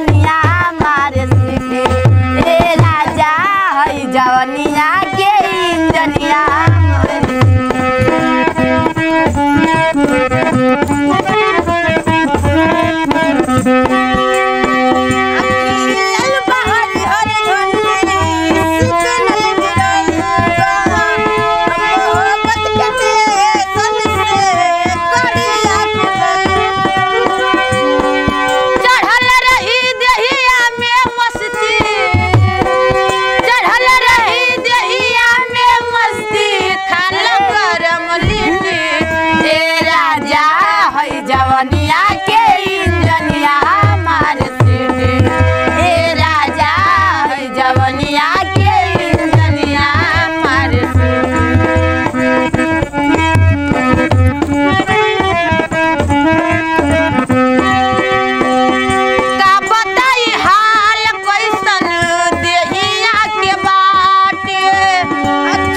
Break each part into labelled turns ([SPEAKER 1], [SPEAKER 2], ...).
[SPEAKER 1] इंजनिया मारे सीटी। ए राजा है जवनिया के इंजनिया मारे जवनिया के इंजनिया मारे सीटी। ए राजा है जवनिया के इंजनिया मारे का बताई हाल कैसन देहिया के बाटे।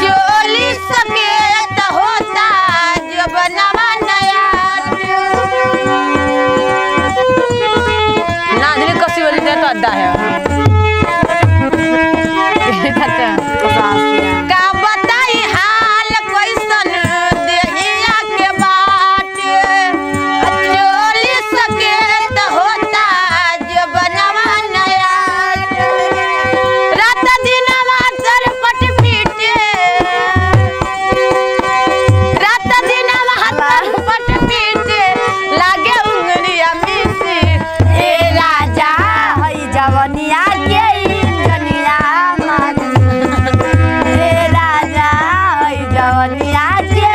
[SPEAKER 1] चोली सकेत होता जवनवा नया नादरी कसी वाली दे तो अड्डा है का बताई हाल कैसन देहिया के बाटे। चोली सकेत होता जवनवा नया रात दिनवा तरपट पीटे। रात दिनवा तरपट पीटे लागे उंगलिया मिसी। ए राजा है जवनिया के इंजनिया मारे। ए राजा है जवनिया के